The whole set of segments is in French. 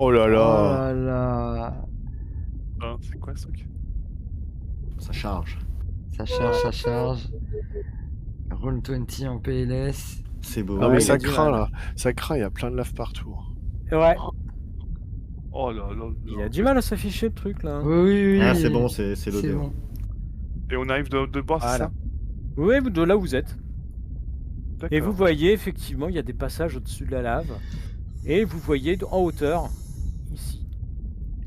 Oh là Oh là. là là. Ah, c'est quoi ce truc? Ça charge. Ça charge, ça charge. Roll20 en PLS. C'est beau. Non mais Ouais, ça il y a du craint mal. là. Ça craint, il y a plein de lave partout. Ouais. Oh là là. Il a du mal à s'afficher le truc là. Oui, oui, oui. Ah, c'est bon, c'est C'est l'odeur. bon. Et on arrive de bord, c'est Voilà. ça? Oui, de là où vous êtes. Et vous D'accord. voyez effectivement, il y a des passages au-dessus de la lave. Et vous voyez en hauteur, ici,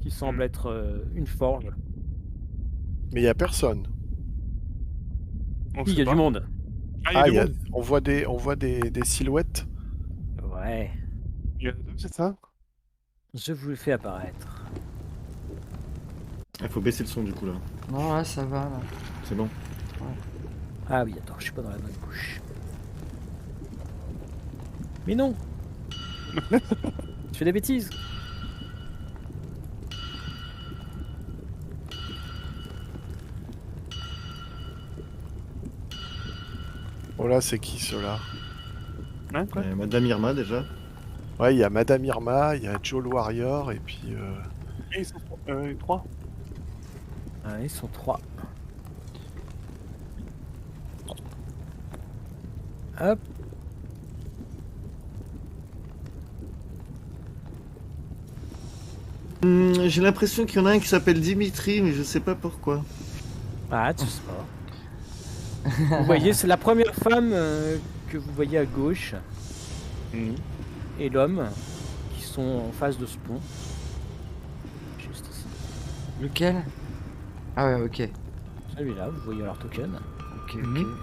qui semble être une forge. Mais il y a personne. On Il sait y a pas. du monde. Ah, il y a Ah, du monde. on voit des silhouettes. Ouais. Il y en a deux, c'est ça? Je vous le fais apparaître. Il faut baisser le son du coup là. Non, là, ça va, là. C'est bon. Ah oui, attends, je suis pas dans la bonne couche. Mais non. Je fais des bêtises. Oh là, c'est qui ceux-là? Hein, quoi? Madame Irma déjà. Ouais, il y a Madame Irma, il y a Joe le Warrior, et puis... Et ils sont trois. Ah, ils sont 3. Hop. J'ai l'impression qu'il y en a un qui s'appelle Dimitri, mais je sais pas pourquoi. Ah, tu sais pas. Vous voyez, c'est la première femme que vous voyez à gauche. Mhm. Et l'homme qui sont en face de ce pont. Juste ici. Lequel? Ah ouais, ok. Celui-là, vous voyez leur token. Ok, ok. Mhm.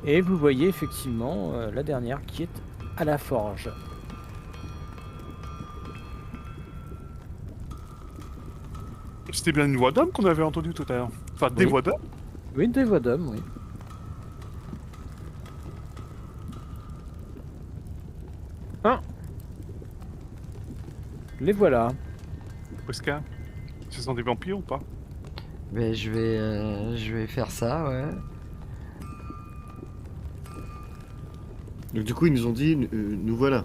Et vous voyez effectivement la dernière qui est à la forge. C'était bien une voix d'homme qu'on avait entendue tout à l'heure. Enfin, des Oui. voix d'homme. Oui, des voix d'hommes, oui. Ah. Les voilà. Oscar. Ce sont des vampires ou pas? Mais je vais faire ça, ouais. Donc du coup ils nous ont dit nous voilà.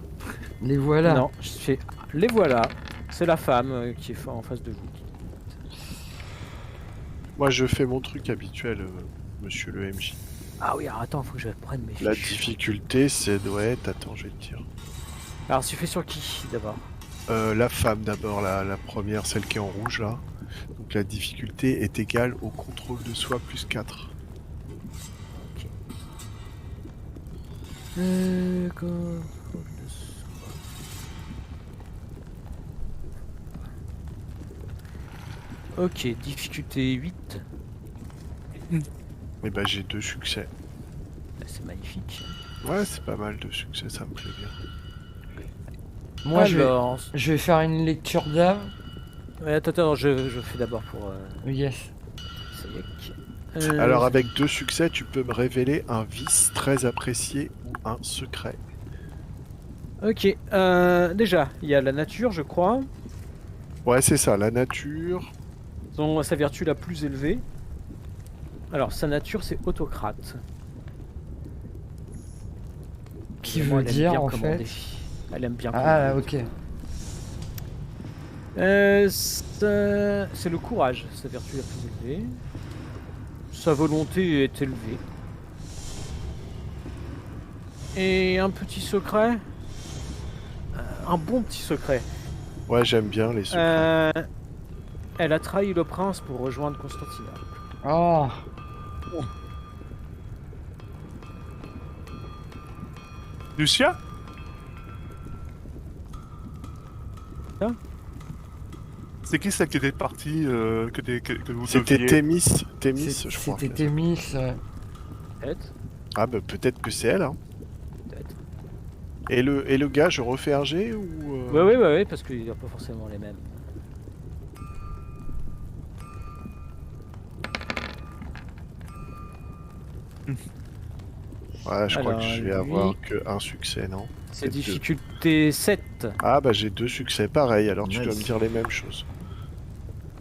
Les voilà. Non, je fais. Les voilà. C'est la femme qui est en face de vous. Moi, je fais mon truc habituel, monsieur le MJ. Ah oui, alors attends, faut que je prenne mes La fiches. difficulté, c'est... Ouais, attends, je vais te dire. Alors, tu fais sur qui d'abord? La femme d'abord, la première, celle qui est en rouge là. Donc la difficulté est égale au contrôle de soi plus 4. Ok, difficulté 8. Et bah j'ai 2 succès. C'est magnifique. Ouais, c'est pas mal de succès, ça me plaît bien. Moi, Alors, je vais faire une lecture d'âme. ouais, attends, je fais d'abord pour Yes. Sayek. Alors avec 2 succès, tu peux me révéler un vice très apprécié ou un secret. Ok, déjà, il y a la nature, je crois. Ouais, c'est ça, la nature. Sa vertu la plus élevée. Alors, sa nature, c'est autocrate. Qui Vraiment, veut elle aime dire bien en commander. fait. Elle aime bien Ah, commander. ok. C'est le courage, sa vertu la plus élevée. Sa volonté est élevée. Et un petit secret. Un bon petit secret. Ouais, j'aime bien les secrets. Elle a trahi le prince pour rejoindre Constantinople. Oh. Lucia? Hein? C'est qui celle qui était partie que vous C'était deviez... Thémis, je crois. C'était Thémis. Peut-être. Ah bah peut-être que c'est elle, hein. Peut-être. Et le gars, je refais un G ou... Ouais, parce qu'il n'y a pas forcément les mêmes. Ouais, je crois Alors, que je vais lui- avoir que un succès, non? C'est deux. difficulté 7. Ah bah j'ai 2 succès, pareil, alors tu Nice. dois me dire les mêmes choses.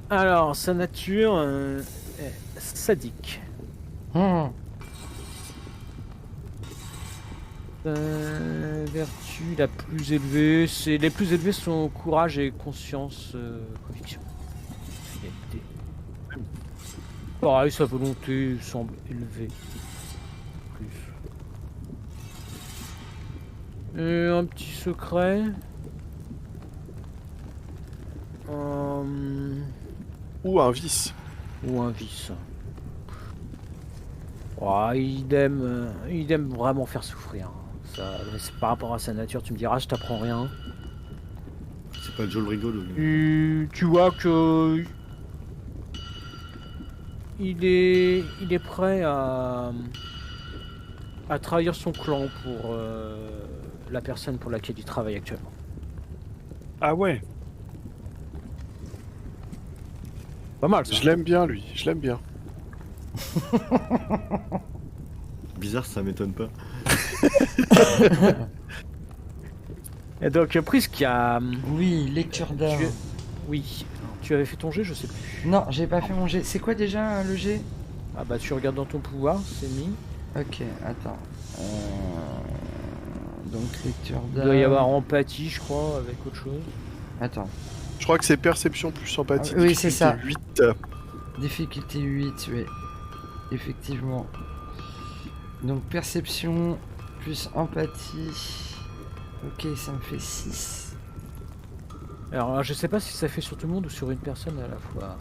Alors, sa nature est sadique. Hmm. Vertu la plus élevée. Les plus élevés sont courage et conscience, conviction. Fidélité. Pareil, sa volonté semble élevée. Plus. Et un petit secret. Ou un vice. Ou un vice. Oh, il aime vraiment faire souffrir. Ça, c'est par rapport à sa nature, tu me diras, je t'apprends rien. C'est pas Joe le rigolo. lui. Tu vois que il est prêt à trahir son clan pour la personne pour laquelle il travaille actuellement. Ah ouais. Pas mal ça. Je l'aime bien, lui. Je l'aime bien. Bizarre, ça m'étonne pas. Et donc Prisca, Oui, lecture d'art. oui, tu avais fait ton jet, je sais plus. Non, j'ai pas fait mon jet. C'est quoi déjà le jet? Ah bah tu regardes dans ton pouvoir, c'est mis. Ok, attends. Donc lecture Il d'art. doit y avoir empathie, je crois, avec autre chose. Attends. Je crois que c'est perception plus empathie. Ah, oui, c'est ça. 8. Difficulté 8, oui. Effectivement. Donc perception plus empathie. Ok, ça me fait 6. Alors je sais pas si ça fait sur tout le monde ou sur une personne à la fois.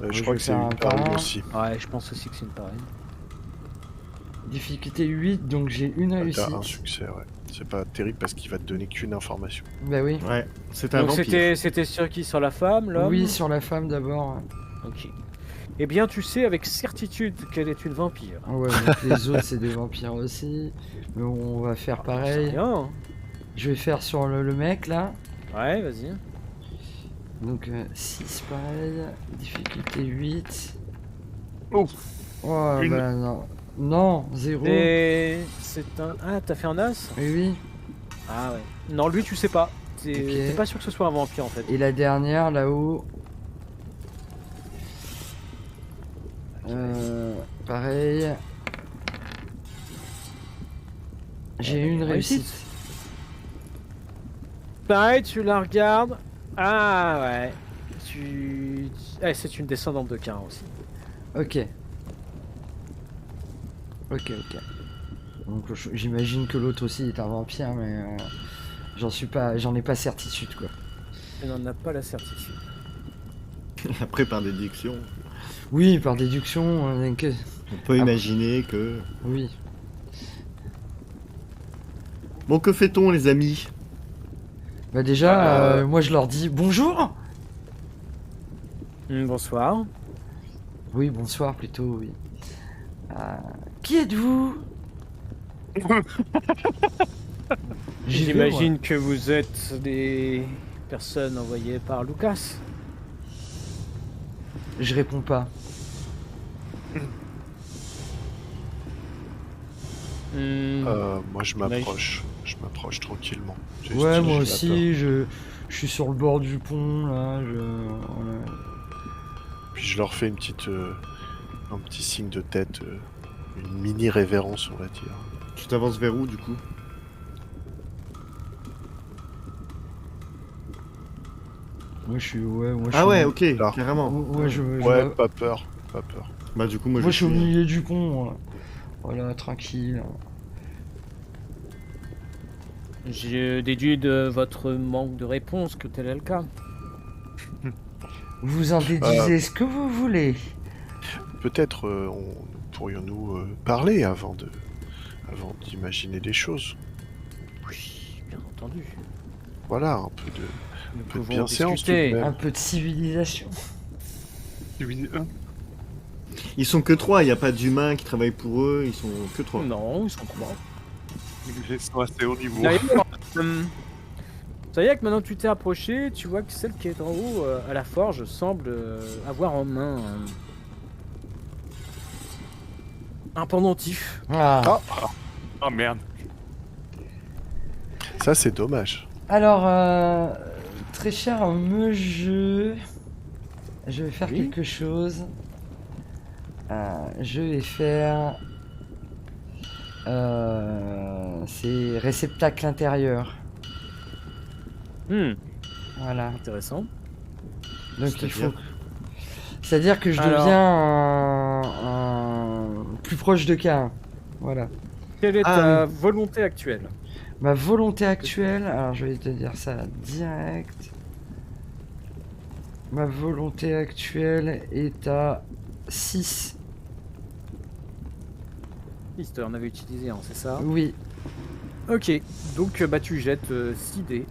Je je crois vais que c'est faire une un par pareille un. aussi. Ouais, je pense aussi que c'est une pareille. Difficulté 8, donc j'ai une réussite. T'as un succès, ouais. C'est pas terrible parce qu'il va te donner qu'une information. Bah oui. Ouais, c'est un Donc vampire. c'était sur qui? Sur la femme, l'homme? Oui, sur la femme d'abord. Ok. Eh bien, tu sais avec certitude qu'elle est une vampire. Ouais, donc les autres c'est des vampires aussi. Mais on va faire C'est pareil. bien. Je vais faire sur le mec là. Ouais, vas-y. Donc 6 pareil. Difficulté 8. Oh. Oh Une. bah non. Non, 0. Et c'est un... Ah, t'as fait un as? Oui, oui. Ah ouais. Non, lui, tu sais pas. T'es Ok. pas sûr que ce soit un vampire, en fait. Et la dernière là-haut. Pareil. J'ai une réussite. Pareil, tu la regardes. Ah ouais. C'est une descendante de Cain aussi. Ok. Ok. Donc j'imagine que l'autre aussi est un vampire, mais j'en ai pas certitude quoi. Elle n'en a pas la certitude. Après, par déduction, Oui, par déduction, on peut imaginer que... oui. Bon, que fait-on, les amis? Bah déjà, moi je leur dis bonjour. Bonsoir. Oui, bonsoir plutôt, oui. Qui êtes-vous? J'y vais, moi. J'imagine que vous êtes des personnes envoyées par Lucas. Je réponds pas. Moi, je m'approche. Je m'approche tranquillement. Ouais, moi J'ai aussi, je suis sur le bord du pont, là, voilà. Puis je leur fais un petit signe de tête, une mini révérence, on va dire. Tu t'avances vers où, du coup? Moi je suis, ouais, moi je Ah suis ouais, au- ok, Là. carrément. Ouais, Ouais, pas peur, pas peur. Bah, du coup, moi, moi je je suis au suis... milieu du pont, moi. Voilà, tranquille. J'ai déduit de votre manque de réponse que tel est le cas. Vous en déduisez ce que vous voulez. Peut-être pourrions-nous parler avant d'imaginer des choses. Oui, bien entendu. Voilà, un peu de Nous peu de pouvons bienséance, discuter. tout de même. Un peu de civilisation. Ils sont que 3, il n'y a pas d'humains qui travaillent pour eux, ils sont que 3. Non, ils sont trois. Ils sont assez haut niveau. D'ailleurs, ça y est que maintenant que tu t'es approché, tu vois que celle qui est en haut à la forge semble avoir en main un pendentif. Ah. Ah merde. Ça, c'est dommage. Alors, très cher jeu, je vais faire Oui. quelque chose. Je vais faire C'est réceptacle intérieur. Voilà. Intéressant. Donc il faut. C'est-à-dire C'est-à-dire que je Alors. deviens un plus proche de K1. Voilà. Quelle est Ah, ta volonté actuelle? Ma volonté actuelle, alors je vais te dire ça direct. Ma volonté actuelle est à 6. Hister, on avait utilisé, c'est ça? Oui. Ok, donc bah, tu jettes 6 dés.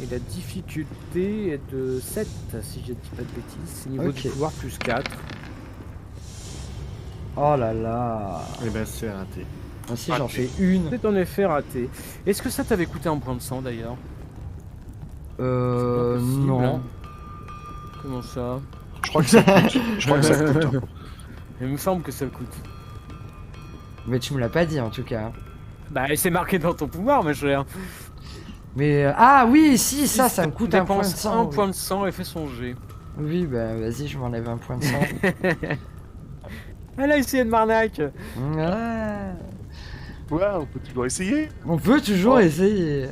Et la difficulté est de 7, si je dis pas de bêtises. C'est niveau Ok. du pouvoir plus 4. Oh là là. Eh ben, c'est raté. Ah, si j'en fais une. C'est en effet raté. Est-ce que ça t'avait coûté un point de sang d'ailleurs? C'est pas possible, Non. hein. Comment ça? Je crois que ça coûte. Je crois que ça coûte. Hein. Il me semble que ça le coûte. Mais tu me l'as pas dit en tout cas. Bah c'est marqué dans ton pouvoir, mais je l'ai. Mais ah oui, si, ça me coûte un point de Dépense sang. un point de sang et fait son jet. Oui, bah vas-y, je m'enlève un point de sang. Elle a essayé de m'arnaque. Ah. Ouais, on peut toujours essayer. On peut toujours Ouais. essayer.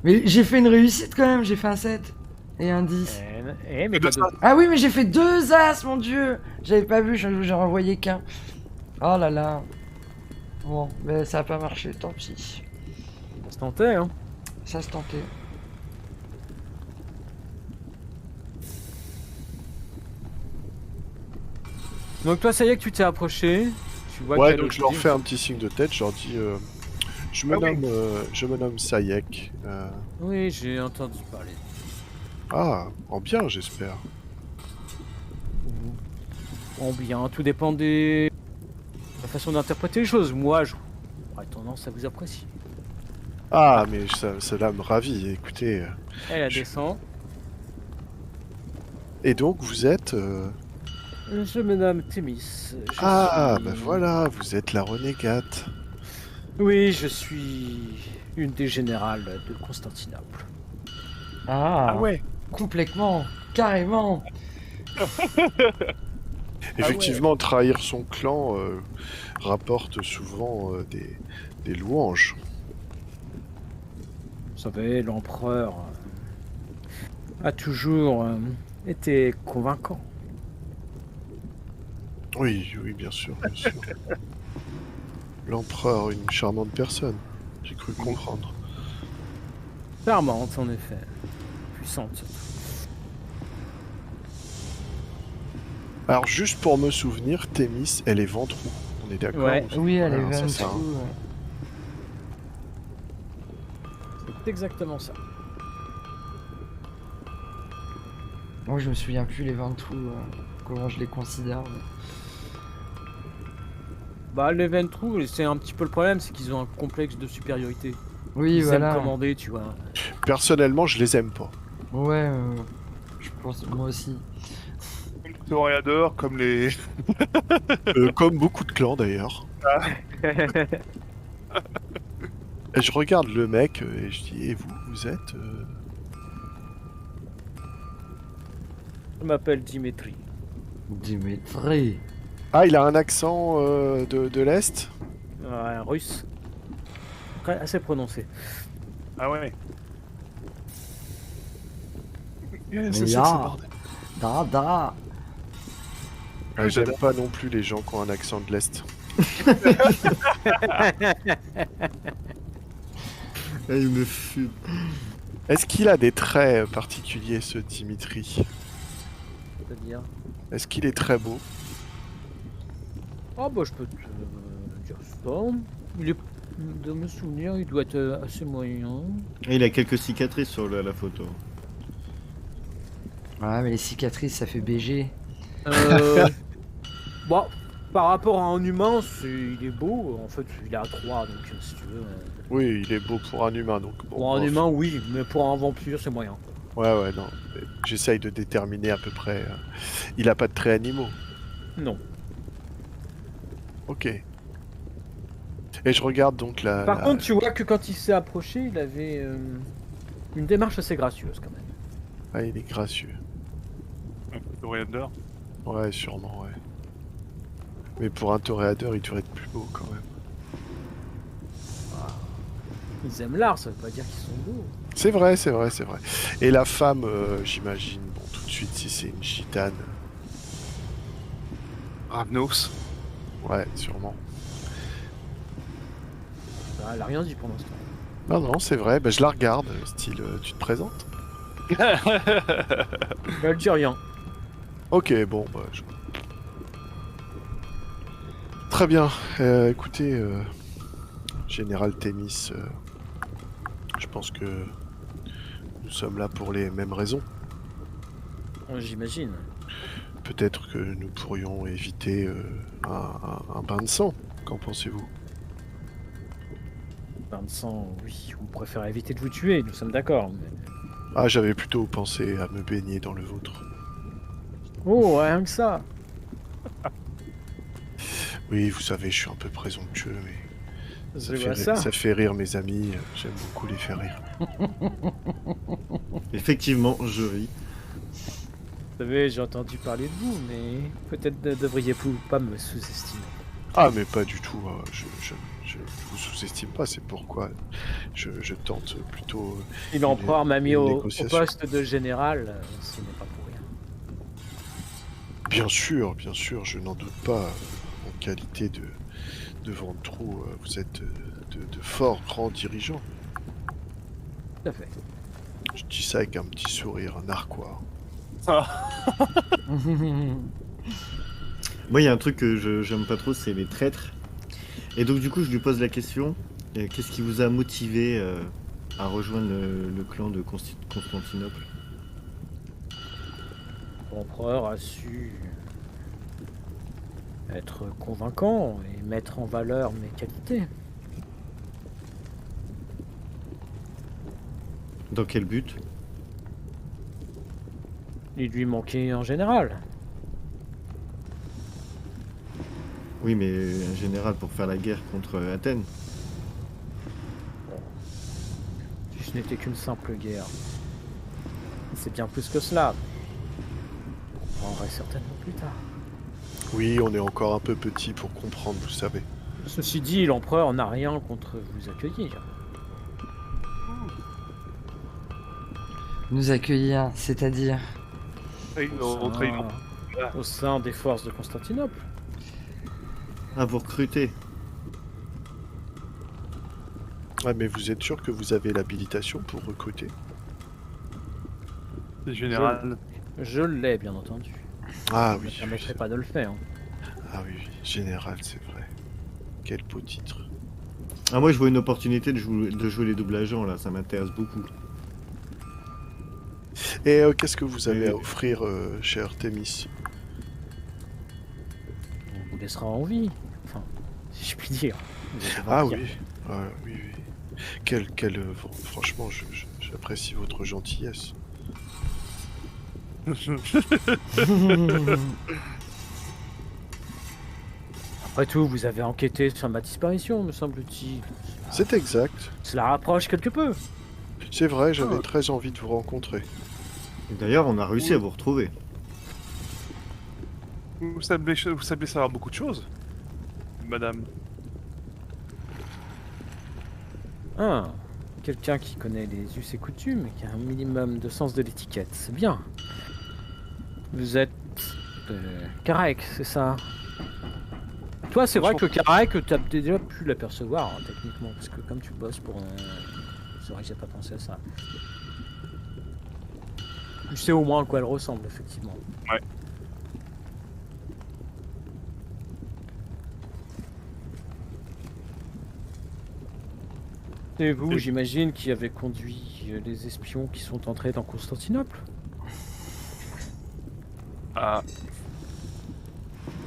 Mais j'ai fait une réussite quand même, j'ai fait un 7 et un 10. Mais de t'as ça. Ah oui, mais j'ai fait 2 as, mon dieu. J'avais pas vu, j'ai renvoyé qu'un. Oh là là. Bon, mais ça a pas marché, tant pis. On se tentait, hein. Ça se tentait. Donc toi, ça y est que tu t'es approché. Tu vois Ouais, qu'il y a donc je leur l'autre fais un petit signe de tête, je leur dis je me nomme Sayek. Oui, j'ai entendu parler. Ah, en bien, j'espère. En bien, tout dépend des... la façon d'interpréter les choses. Moi, j'aurais tendance à vous apprécier. Ah, mais cela me ravit, écoutez. Elle descend. Et donc, vous êtes... Je me nomme Thémis. Je Ah, suis- bah voilà, vous êtes la renégate. Oui, je suis une des générales de Constantinople. Ah, ouais. complètement, carrément. Effectivement, trahir son clan rapporte souvent des louanges. Vous savez, l'empereur a toujours été convaincant. Oui, oui, bien sûr, bien sûr. L'empereur, une charmante personne. J'ai cru comprendre. Charmante, en effet. Puissante. Alors, juste pour me souvenir, Thémis, elle est ventrou. On est d'accord? Ouais. Oui, elle Voilà, est c'est ça, hein. 22. C'est exactement ça. Moi, je me souviens plus les 20 trous, comment je les considère. Mais... Bah, les Ventrous, c'est un petit peu le problème, c'est qu'ils ont un complexe de supériorité. Oui, Ils voilà. aiment commander, tu vois. Personnellement, je les aime pas. Ouais, je pense, moi aussi. Comme les toréadors, comme les. Comme beaucoup de clans, d'ailleurs. Et je regarde le mec et je dis, et vous êtes... Je m'appelle Dimitri. Dimitri. Ah, il a un accent de l'Est? Ouais, russe. Assez prononcé. Ah ouais. Mais C'est ya. ça, c'est bordel. Da. Ah, j'aime pas non plus les gens qui ont un accent de l'Est. Ah, il me fume. Est-ce qu'il a des traits particuliers, ce Dimitri? C'est-à-dire... Est-ce qu'il est très beau? Oh bah je peux te dire ça. Il est... De me souvenir, il doit être assez moyen. Ah, il a quelques cicatrices sur la photo. Ouais, mais les cicatrices, ça fait BG. Bon, par rapport à un humain, il est beau. En fait, il est à 3, donc si tu veux... Oui, il est beau pour un humain, donc bon. Pour un bof. humain, oui, mais pour un vampire, c'est moyen. Ouais, non. Mais j'essaye de déterminer à peu près. Il a pas de traits animaux. Non. Ok. Et je regarde donc la... Par la- contre, tu vois que quand il s'est approché, il avait une démarche assez gracieuse quand même. Ah, il est gracieux. Un peu toréador. Ouais, sûrement, ouais. Mais pour un toréador, il devrait être plus beau quand même. Ils aiment l'art, ça veut pas dire qu'ils sont beaux. C'est vrai, c'est vrai, c'est vrai. Et la femme, j'imagine, bon, tout de suite, si c'est une gitane, Ravnos. ouais, sûrement. Bah, elle a rien dit pour l'instant. Non, non, c'est vrai, bah, je la regarde, style, tu te présentes? Elle dit rien. Ok, bon, bah, très bien. Écoutez, Général Thémis, je pense que nous sommes là pour les mêmes raisons. J'imagine. Peut-être que nous pourrions éviter un bain de sang. Qu'en pensez-vous? Bain de sang, oui, on préfère éviter de vous tuer, nous sommes d'accord. Mais... Ah, j'avais plutôt pensé à me baigner dans le vôtre. Oh, rien que ça. Oui, vous savez, je suis un peu présomptueux, mais Je vois ça. ça fait rire mes amis. J'aime beaucoup les faire rire. Effectivement, je ris. Vous savez, j'ai entendu parler de vous, mais peut-être ne devriez-vous pas me sous-estimer. Ah, mais pas du tout. Je vous sous-estime pas, c'est pourquoi je tente plutôt. Si l'empereur m'a mis une au négociation. poste de général, ce n'est pas pour rien. Bien sûr, je n'en doute pas. En qualité de Ventrou, vous êtes de forts grands dirigeants. Tout à fait. Je dis ça avec un petit sourire narquois. Moi, il y a un truc que j'aime pas trop, c'est les traîtres. Et donc, du coup, je lui pose la question qu'est-ce qui vous a motivé à rejoindre le clan de Constantinople? L'empereur a su être convaincant et mettre en valeur mes qualités. Dans quel but? Il lui manquait en général. Oui, mais un général pour faire la guerre contre Athènes. Si ce n'était qu'une simple guerre. C'est bien plus que cela. On comprendrait certainement plus tard. Oui, on est encore un peu petit pour comprendre, vous savez. Ceci dit, l'empereur n'a rien contre vous accueillir. Nous accueillir, c'est-à-dire... Au sein des forces de Constantinople. Ah, vous recrutez? Ouais, mais vous êtes sûr que vous avez l'habilitation pour recruter? C'est général. Je l'ai, bien entendu. Ah Je ne oui, me permettrai pas de le faire. ah oui, général, c'est vrai. Quel beau titre. Ah, moi, je vois une opportunité de jouer les doubles agents, là. Ça m'intéresse beaucoup. Et qu'est-ce que vous avez à offrir, cher Thémis? On vous laissera en vie. Enfin, si je puis dire. Vous êtes Ah vampire. oui, oui, oui. Franchement, j'apprécie votre gentillesse. Après tout, vous avez enquêté sur ma disparition, me semble-t-il. C'est exact. Cela rapproche quelque peu. C'est vrai, j'avais très envie de vous rencontrer. Et d'ailleurs, on a réussi à vous retrouver. Vous semblez savoir beaucoup de choses, madame. Ah, quelqu'un qui connaît les us et coutumes et qui a un minimum de sens de l'étiquette, c'est bien. Vous êtes... Karek, c'est ça? Toi, c'est vrai que Karek, t'as déjà pu l'apercevoir, hein, techniquement, parce que comme tu bosses pour un... C'est vrai que j'ai pas pensé à ça. Tu sais au moins à quoi elle ressemble, effectivement. Ouais. C'est vous, j'imagine, qui avez conduit les espions qui sont entrés dans Constantinople? Ah.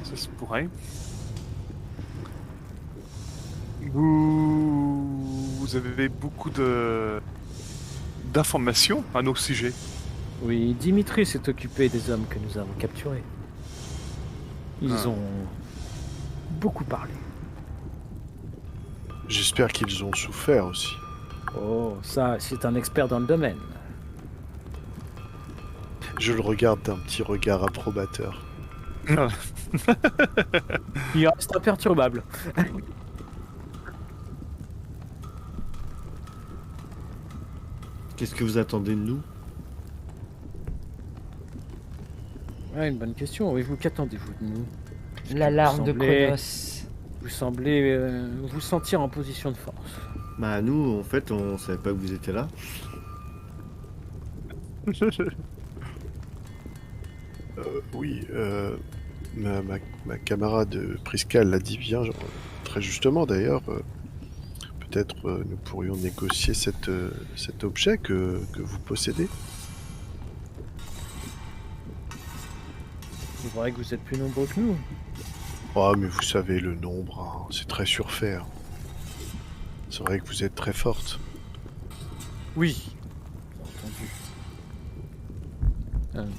Ça se pourrait. Vous avez beaucoup d'informations à nos sujets. Oui, Dimitri s'est occupé des hommes que nous avons capturés. Ils ont beaucoup parlé. J'espère qu'ils ont souffert aussi. Oh, ça, c'est un expert dans le domaine. Je le regarde d'un petit regard approbateur. Il reste imperturbable. Qu'est-ce que vous attendez de nous? Ouais, une bonne question. Et vous, qu'attendez-vous de nous? L'alarme de semblez- Chronos. Vous semblez vous sentir en position de force. Bah nous, en fait, on savait pas que vous étiez là. Oui, ma camarade Priscal l'a dit bien, très justement d'ailleurs. Peut-être nous pourrions négocier cet objet que vous possédez. C'est vrai que vous êtes plus nombreux que nous. Ah, mais vous savez, le nombre, hein, c'est très surfait. Hein. C'est vrai que vous êtes très forte. Oui, bien entendu.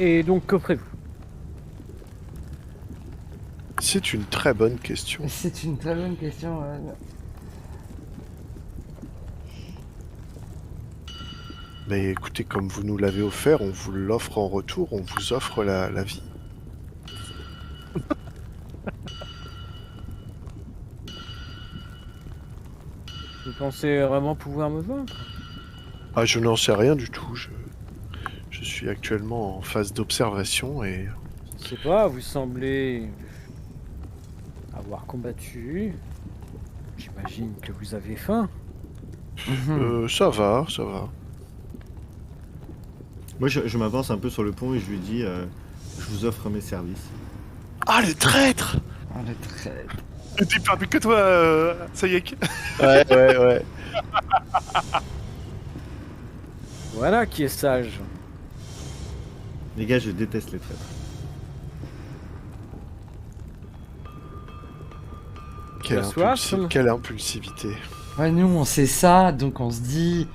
Et donc, qu'offrez-vous? C'est une très bonne question. C'est une très bonne question. Mais écoutez, comme vous nous l'avez offert, on vous l'offre en retour, on vous offre la vie. Vous pensez vraiment pouvoir me vaincre? Ah, je n'en sais rien du tout. Je suis actuellement en phase d'observation et... Je ne sais pas, vous semblez avoir combattu. J'imagine que vous avez faim. ça va, ça va. Moi, je m'avance un peu sur le pont et je lui dis, je vous offre mes services. Ah, le traître! On est très... T'es plus rapide que toi, Sayek. Ouais. Voilà qui est sage. Les gars, je déteste les traîtres. Quelle, as soif, quelle impulsivité. Ouais, nous, on sait ça, donc on se dit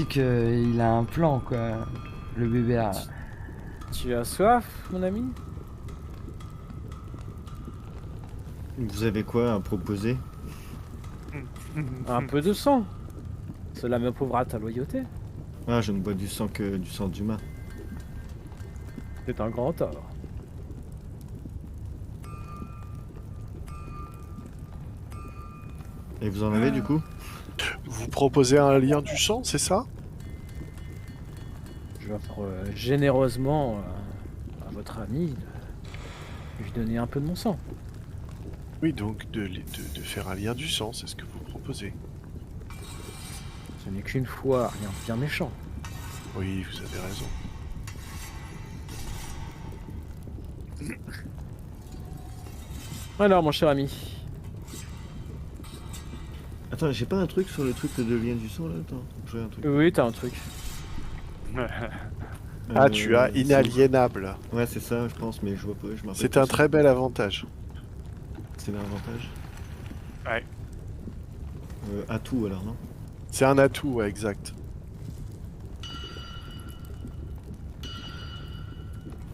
qu'il a un plan, quoi. Le bébé a... Tu as soif, mon ami? Vous avez quoi à proposer? Un peu de sang. Cela me prouvera ta loyauté. Ah, je ne bois du sang que du sang d'humain. C'est un grand tort. Et vous en avez du coup? Vous proposez un lien du sang, c'est ça? J'offre généreusement à votre ami de lui donner un peu de mon sang. Oui, donc de faire un lien du sang, c'est ce que vous proposez. Ce n'est qu'une fois, rien de bien méchant. Oui, vous avez raison. Alors, mon cher ami, Attends, j'ai pas un truc sur le truc de lien du sang là? Attends, j'ai un truc. oui, t'as un truc. Ah, tu as c'est- inaliénable. Ouais, c'est ça, je pense, mais je vois pas. Je me rappelle C'est pas un si- très bel avantage. C'est l'avantage. Ouais. Atout alors, non? C'est un atout, ouais, exact.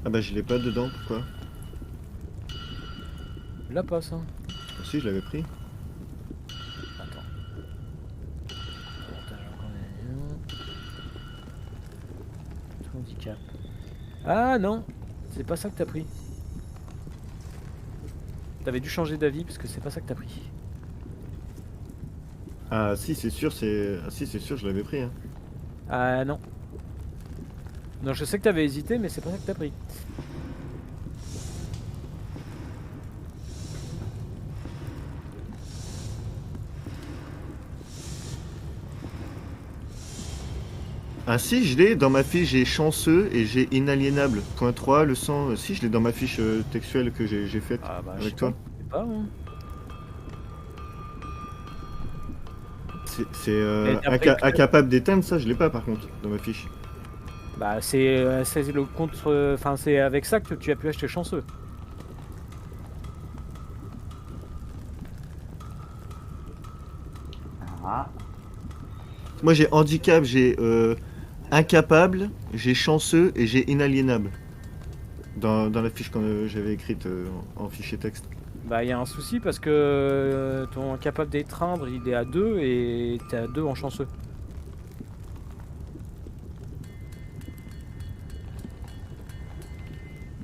Ah bah, je l'ai pas dedans, pourquoi? Tu l'as pas, ça? Ah, si, je l'avais pris. Attends. Avantage inconvénient. Handicap. Ah non, c'est pas ça que t'as pris. T'avais dû changer d'avis parce que c'est pas ça que t'as pris. Ah si, c'est sûr, je l'avais pris. Hein. Ah non. Non, je sais que t'avais hésité, mais c'est pas ça que t'as pris. Ah si, je l'ai, dans ma fiche j'ai chanceux et j'ai inaliénable. Point 3, le sang, si je l'ai dans ma fiche textuelle que j'ai faite Ah bah, je avec sais toi. pas. Je sais pas, hein. C'est Et t'as pris que- incapable d'éteindre, ça je l'ai pas par contre, dans ma fiche. Bah c'est le contre... Enfin c'est avec ça que tu as pu acheter chanceux. Ah. Moi j'ai handicap, j'ai incapable, j'ai chanceux et j'ai inaliénable. Dans la fiche que j'avais écrite en fichier texte. Bah il y a un souci parce que ton capable d'étreindre il est à 2 et t'es à 2 en chanceux.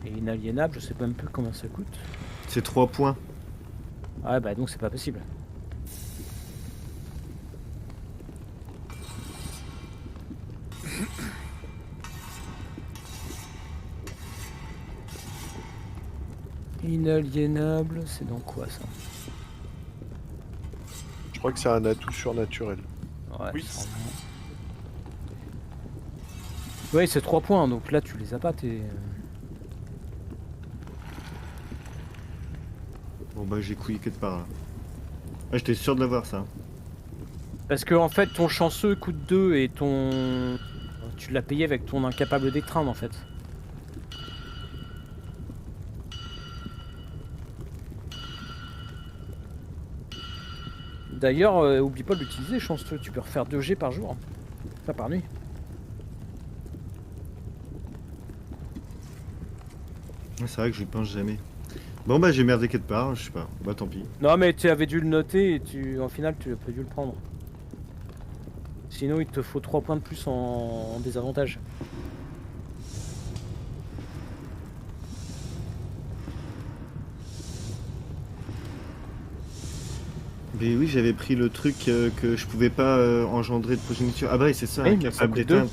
Et inaliénable, je sais même plus combien ça coûte. C'est 3 points. Ah bah donc c'est pas possible. Inaliénable, c'est dans quoi ça? Je crois que c'est un atout surnaturel. Ouais, Oui. sûrement. Ouais, c'est 3 points, donc là tu les as pas, t'es... Bon bah j'ai couillé quelque part là. Ah, j'étais sûr de l'avoir ça. Parce que en fait ton chanceux coûte 2 et ton... Tu l'as payé avec ton incapable d'étreindre en fait. D'ailleurs, oublie pas de l'utiliser, chanceux, tu peux refaire 2 G par jour. Pas par nuit. Ouais, c'est vrai que je pense jamais. Bon bah j'ai merdé quelque part, je sais pas. Bah tant pis. Non mais tu avais dû le noter et en final tu as pas dû le prendre. Sinon il te faut 3 points de plus en désavantage. Mais oui, j'avais pris le truc que je pouvais pas engendrer de progéniture. Ah bah oui, c'est ça, Oui, incapable ça coûte d'éteindre.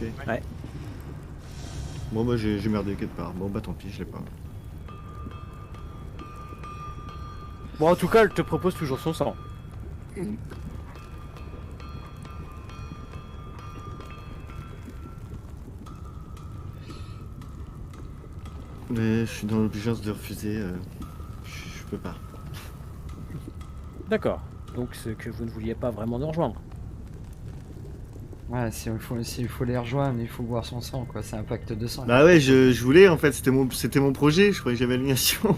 Ok. Ouais. Bon bah j'ai merdé quelque part. Bon bah tant pis, je l'ai pas. Bon en tout cas elle te propose toujours son sang. Mais je suis dans l'obligation de refuser. Je peux pas. D'accord. Donc c'est que vous ne vouliez pas vraiment nous rejoindre. Ouais, s'il faut les rejoindre, il faut boire son sang, quoi. C'est un pacte de sang. Bah ouais, je voulais en fait, c'était mon projet, je croyais que j'avais l'animation.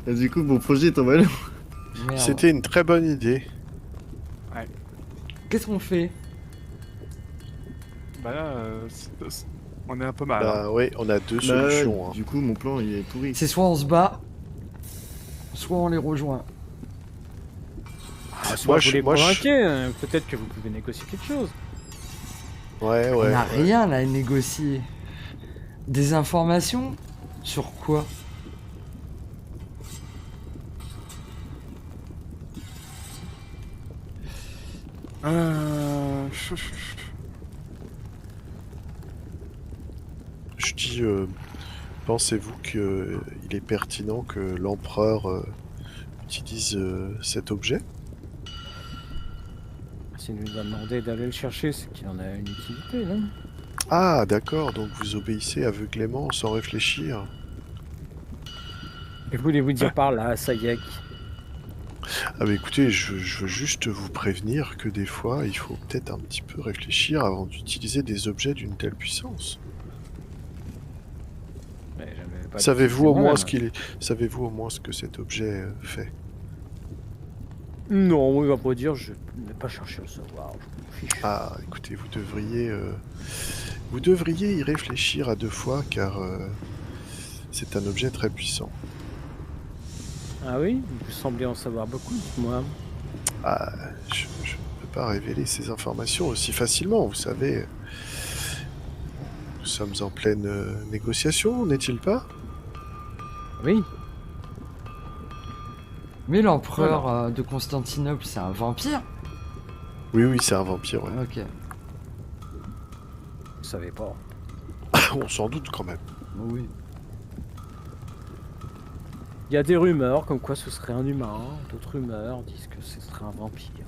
Et du coup, mon projet est en ballon. Merde. C'était une très bonne idée. Qu'est-ce qu'on fait? Bah là, on est un peu mal. Hein. Bah oui, on a deux Bah, solutions. hein. du coup, mon plan il est pourri. C'est soit on se bat, soit on les rejoint. Soit vous les moi, convainquez, peut-être que vous pouvez négocier quelque chose. Ouais, On ouais. n'a rien là à négocier. Des informations? Sur quoi? Je dis, pensez-vous qu'il est pertinent que l'empereur utilise cet objet? S'il nous a demandé d'aller le chercher, c'est qu'il en a une utilité, non? Ah, d'accord, donc vous obéissez aveuglément sans réfléchir. Que voulez-vous dire par là, Sayek? Ah bah écoutez, je veux juste vous prévenir que des fois, il faut peut-être un petit peu réfléchir avant d'utiliser des objets d'une telle puissance. Mais j'avais pas Savez-vous dit au moins moi-même. ce qu'il est... Savez-vous au moins ce que cet objet fait? Non, oui, à vrai dire, je n'ai pas cherché à savoir. Je m'en fiche. Ah, écoutez, vous devriez y réfléchir à 2 fois car c'est un objet très puissant. Ah oui? Vous semblez en savoir beaucoup, dites-moi. Ah, je ne peux pas révéler ces informations aussi facilement, vous savez. Nous sommes en pleine négociation, n'est-il pas? Oui. Mais l'empereur de Constantinople, c'est un vampire? Oui, oui, c'est un vampire, ouais. Ok. Je savais pas. On s'en doute quand même. Oui. Il y a des rumeurs comme quoi ce serait un humain, d'autres rumeurs disent que ce serait un vampire.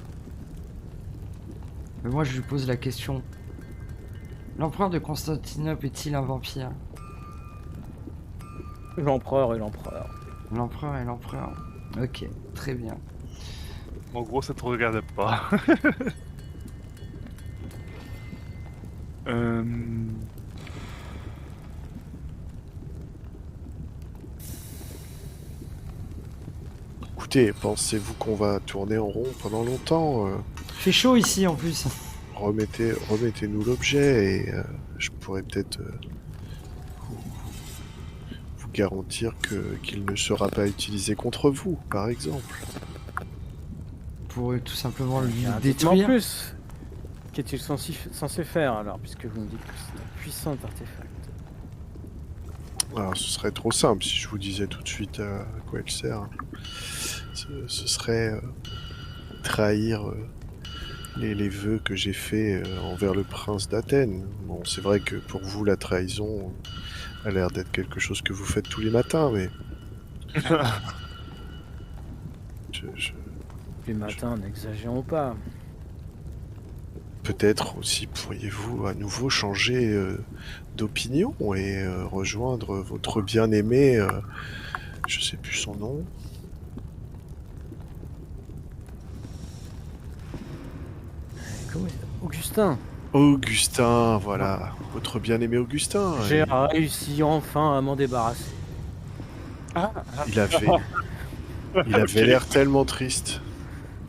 Mais moi, je lui pose la question. L'empereur de Constantinople est-il un vampire? L'empereur et l'empereur. L'empereur est l'empereur. Ok, très bien. En gros, ça te regarde pas. euh... Écoutez, pensez-vous qu'on va tourner en rond pendant longtemps Fait chaud ici en plus. Remettez-nous l'objet et je pourrais peut-être vous garantir qu'il ne sera pas utilisé contre vous, par exemple. Pour tout simplement le En détruire. plus, qu'est-il censé faire alors, puisque vous me dites que c'est un puissant artefact? Alors, ce serait trop simple si je vous disais tout de suite à quoi il sert. Ce serait trahir les vœux que j'ai faits envers le prince d'Athènes. Bon, c'est vrai que pour vous, la trahison a l'air d'être quelque chose que vous faites tous les matins, mais Je- Puis matin, n'exagérons pas. Peut-être aussi pourriez-vous à nouveau changer d'opinion et rejoindre votre bien-aimé, je sais plus son nom. Comment Augustin. Augustin, voilà, votre bien-aimé Augustin. J'ai réussi enfin à m'en débarrasser. Il avait l'air tellement triste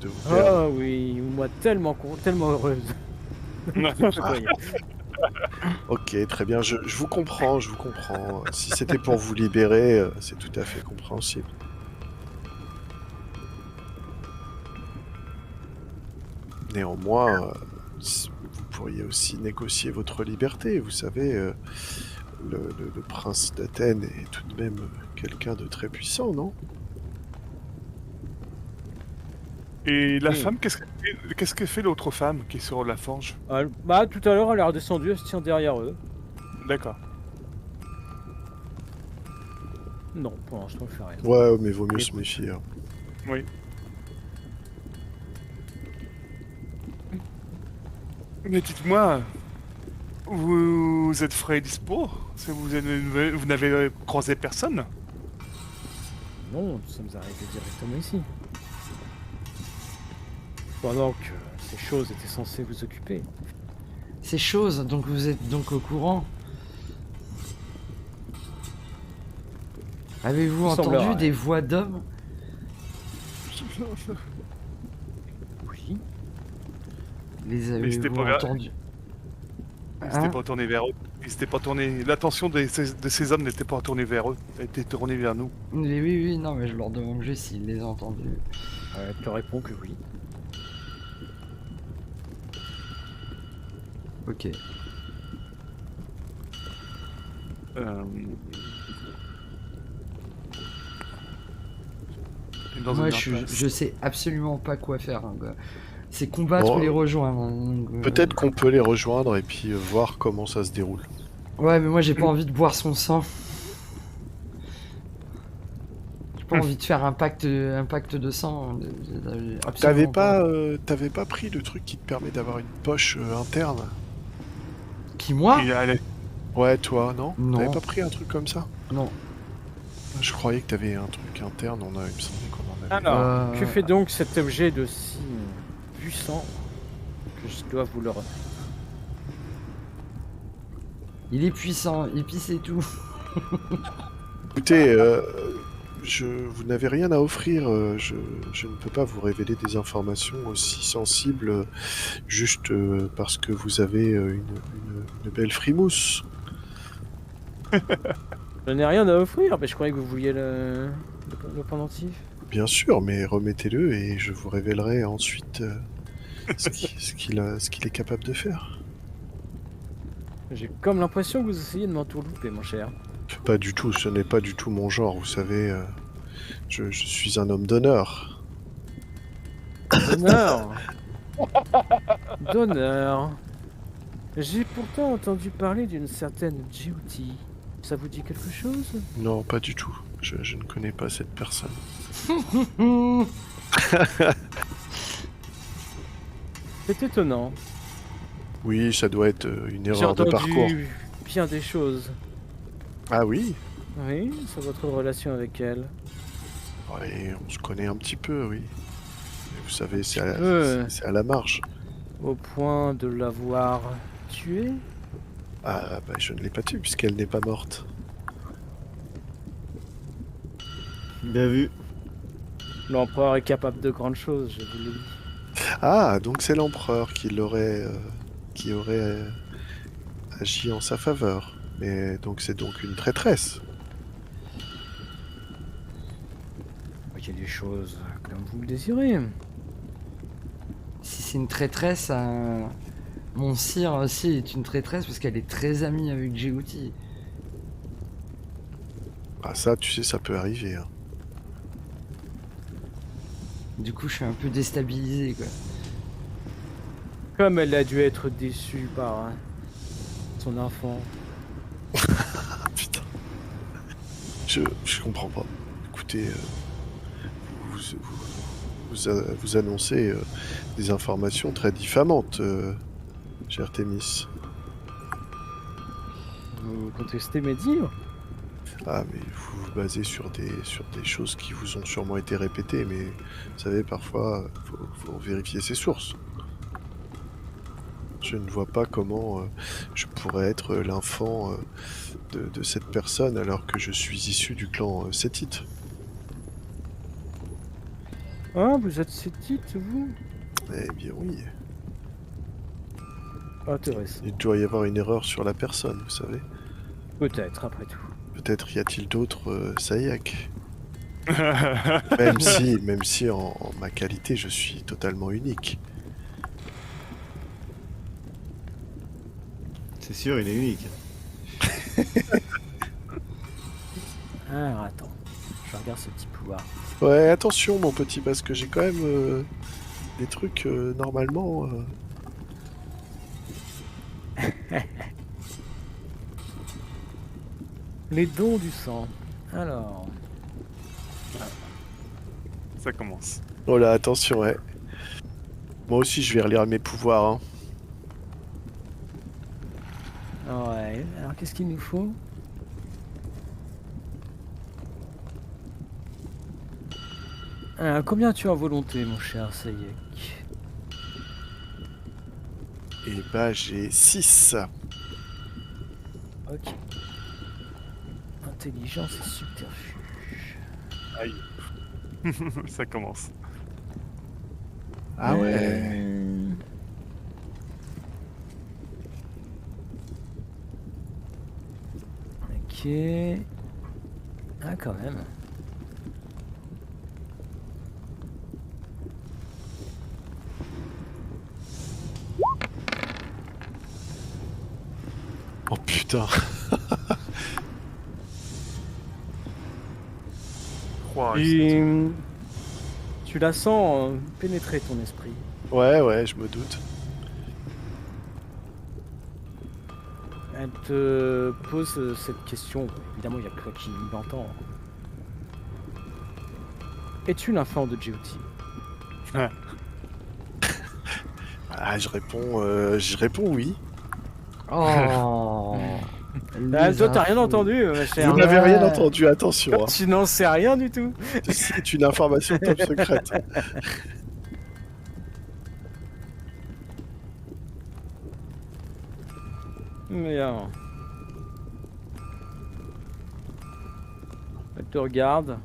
de vous perdre. Ah oui, moi tellement tellement heureuse. Ok, très bien, je vous comprends, je vous comprends. Si c'était pour vous libérer, c'est tout à fait compréhensible. Néanmoins, vous pourriez aussi négocier votre liberté. Vous savez, le prince d'Athènes est tout de même quelqu'un de très puissant, non? Et la Oui. femme, qu'est-ce que fait l'autre femme qui est sur la forge? Bah tout à l'heure elle est redescendue, elle se tient derrière eux. D'accord. Non, pour l'instant elle fait rien. Ouais, mais vaut mieux se méfier. Hein. Oui. Mais dites-moi, vous êtes frais et dispo? Vous n'avez croisé personne? Non, nous sommes arrivés directement ici. Pendant que ces choses étaient censées vous occuper. Ces choses, donc vous êtes donc au courant. Avez-vous Il entendu semblerait. des voix d'hommes? Oui. Les c'était avez-vous pas grave. entendus? Ils s'étaient Hein? pas tournés vers eux. Ils s'étaient pas tournés. L'attention de ces hommes n'était pas tournée vers eux. Elle était tournée vers nous. Oui, oui, non, mais je leur demande juste s'ils les ont entendus. Je te réponds que oui. Ok. Euh... et dans Moi, une je impasse. sais absolument pas quoi faire. Hein, quoi. C'est combattre Bon, ou les rejoindre. Hein, donc, Peut-être qu'on peut les rejoindre et puis voir comment ça se déroule. Ouais, mais moi, j'ai pas envie de boire son sang. J'ai pas envie de faire un pacte de sang. Absolument T'avais pas pris le truc qui te permet d'avoir une poche interne? Qui, moi? Et allez, Ouais, toi, non? Non. T'avais pas pris un truc comme ça? Non. Je croyais que t'avais un truc interne, il me semblait qu'on en avait. Alors, que fait donc cet objet de si puissant que je dois vous le remettre? Il est puissant, et puis c'est tout. Écoutez, vous n'avez rien à offrir, je ne peux pas vous révéler des informations aussi sensibles juste parce que vous avez une belle frimousse. Je n'ai rien à offrir, mais je croyais que vous vouliez le pendentif. Bien sûr, mais remettez-le et je vous révélerai ensuite ce qu'il est capable de faire. J'ai comme l'impression que vous essayez de m'entourlouper, mon cher. Pas du tout, ce n'est pas du tout mon genre, vous savez, je suis un homme d'honneur. D'honneur. D'honneur. J'ai pourtant entendu parler d'une certaine Duty. Ça vous dit quelque chose? Non, pas du tout, je ne connais pas cette personne. C'est étonnant. Oui, ça doit être une J'ai erreur de entendu parcours. bien des choses. Ah oui? Oui, sur votre relation avec elle. Ouais, on se connaît un petit peu, oui. Mais vous savez, c'est à la marge. Au point de l'avoir tuée? Ah, bah je ne l'ai pas tuée puisqu'elle n'est pas morte. Bien vu. L'empereur est capable de grandes choses, je vous le dis. Ah, donc c'est l'empereur qui aurait agi en sa faveur. Mais donc c'est donc une traîtresse. Il y a des choses comme vous le désirez. Si c'est une traîtresse, mon sire aussi est une traîtresse parce qu'elle est très amie avec Djibouti. Ah ça, tu sais, ça peut arriver. Hein. Du coup, je suis un peu déstabilisé, quoi. Comme elle a dû être déçue par son enfant. Ah putain. Je comprends pas. Écoute, écoutez, vous annoncez des informations très diffamantes, cher Thémis. Vous contestez mes dires? Ah, mais vous vous basez sur des choses qui vous ont sûrement été répétées, mais vous savez, parfois, faut vérifier ses sources. Je ne vois pas comment je pourrais être l'enfant de cette personne alors que je suis issu du clan Sétite. Ah, vous êtes sétite, vous? Eh bien oui, Intéressant. il doit y avoir une erreur sur la personne, vous savez. Peut-être, après tout. Peut-être y a-t-il d'autres Sayak. Ah, Même si en ma qualité je suis totalement unique. C'est sûr, il est unique. Alors, attends. Je regarde ce petit pouvoir. Ouais, attention mon petit, parce que j'ai quand même des trucs normalement... Les dons du sang. Alors... Ça commence. Oh là, attention, ouais. Moi aussi je vais relire mes pouvoirs, hein. Ouais, alors qu'est-ce qu'il nous faut? Combien tu as en volonté, mon cher Sayek? Et bah j'ai 6. Ok. Intelligence et subterfuge. Aïe. Ça commence. Ah ouais. Ok. Ah, quand même. Oh putain. 3. Tu la sens pénétrer ton esprit. Ouais, je me doute. Elle te pose cette question. Évidemment, il n'y a que toi qui l'entends. Es-tu l'enfant de Jyoti? Ah, je réponds oui. Oh. Toi, t'as rien entendu, ma chère. Vous n'avez rien Ouais. entendu, attention. Hein. Tu n'en sais rien du tout. C'est une information top secrète. Bien. Elle te regarde.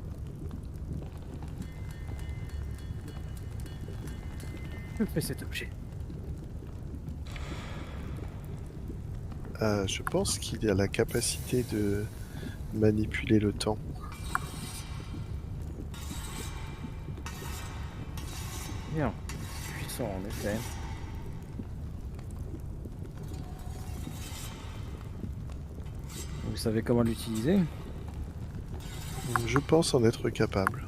Que fait cet objet? Je pense qu'il a la capacité de manipuler le temps. Bien. Puissant, en effet. Vous savez comment l'utiliser? Je pense en être capable.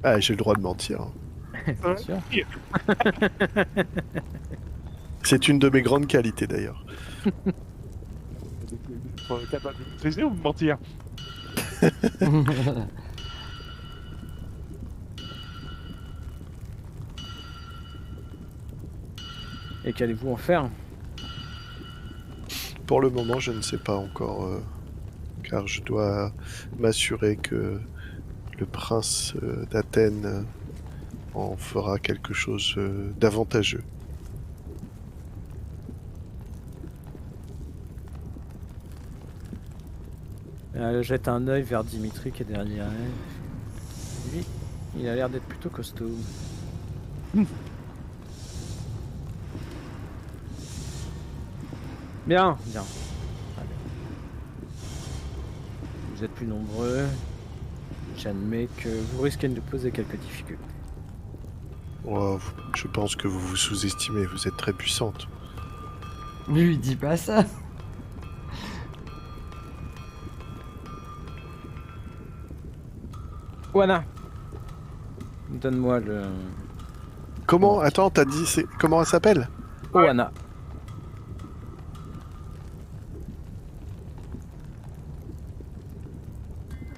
Ah, j'ai le droit de mentir. Hein. Bien sûr. C'est une de mes grandes qualités d'ailleurs. Faut être capable de maîtriser ou de mentir? Et qu'allez-vous en faire? Pour le moment, je ne sais pas encore, car je dois m'assurer que le prince d'Athènes en fera quelque chose d'avantageux. Elle jette un œil vers Dimitri qui est derrière elle. Lui, il a l'air d'être plutôt costaud. Bien, bien. Très bien. Vous êtes plus nombreux. J'admets que vous risquez de poser quelques difficultés. Oh, je pense que vous vous sous-estimez, vous êtes très puissante. Lui, dis pas ça. Oana, donne-moi le... Comment? Attends, t'as dit comment elle s'appelle? Oana.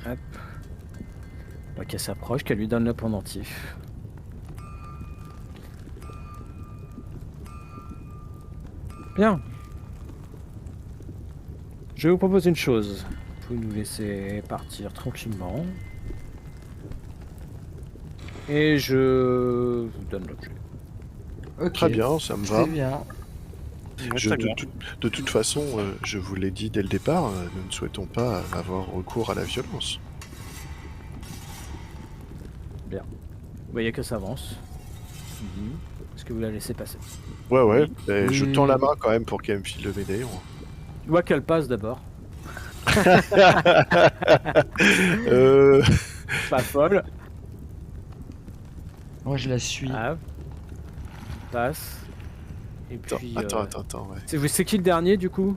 Hop. Là, qu'elle s'approche, qu'elle lui donne le pendentif. Bien. Je vous propose une chose. Vous pouvez nous laisser partir tranquillement. Et je vous donne l'objet. Ok. Très bien, ça me va. Très bien. Ouais, Je- très de, bien. de toute façon, je vous l'ai dit dès le départ, nous ne souhaitons pas avoir recours à la violence. Vous voyez que ça avance. Est-ce que vous la laissez passer? Ouais, ouais, mais je Oui. tends la main quand même pour qu'elle me file le médaillon. Tu vois qu'elle passe d'abord. Euh, Pas folle. Moi, je la suis. Ah. Passe. Et attends, puis. attends, ouais. C'est qui le dernier du coup?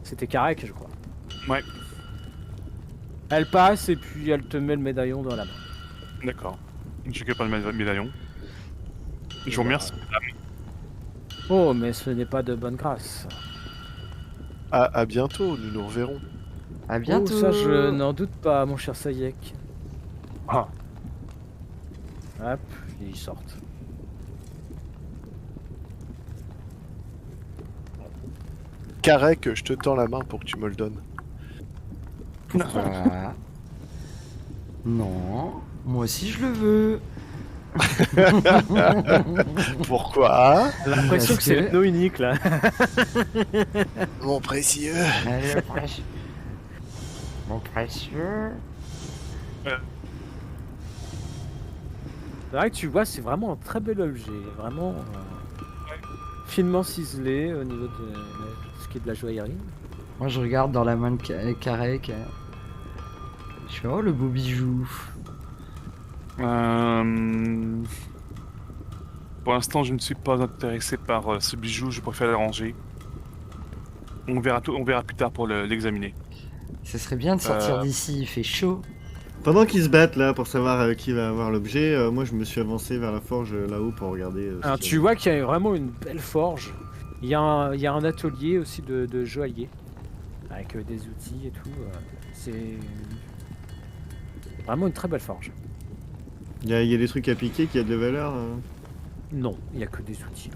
C'était Karek, je crois. Ouais, Elle passe et puis elle te met le médaillon dans la main. d'accord. Je récupère pas le médaillon. Je vous remercie. Oh, mais ce n'est pas de bonne grâce. À bientôt, nous nous reverrons. À bientôt. Oh, ça, je n'en doute pas, mon cher Sayek. Ah, Hop, ils sortent. Karek, je te tends la main pour que tu me le donnes. Pourquoi? Non. Moi aussi, je le veux. Pourquoi? J'ai l'impression Parce que c'est que- l'anneau unique là. Mon précieux. Allez, précieux. Mon précieux. C'est vrai que tu vois, c'est vraiment un très bel objet. Vraiment finement ciselé au niveau de ce qui est de la joaillerie. Moi, je regarde dans la main de Karek. Je fais, oh, le beau bijou. Pour l'instant, je ne suis pas intéressé par ce bijou, je préfère le ranger. On verra plus tard pour l'examiner. Ce serait bien de sortir d'ici, il fait chaud. Pendant qu'ils se battent là pour savoir qui va avoir l'objet, moi je me suis avancé vers la forge là-haut pour regarder. Alors tu vois qu'il y a vraiment une belle forge. Il y a un atelier aussi de joaillier. Avec des outils et tout. C'est vraiment une très belle forge. Il y a des trucs à piquer qui a de la valeur. Non, il n'y a que des outils.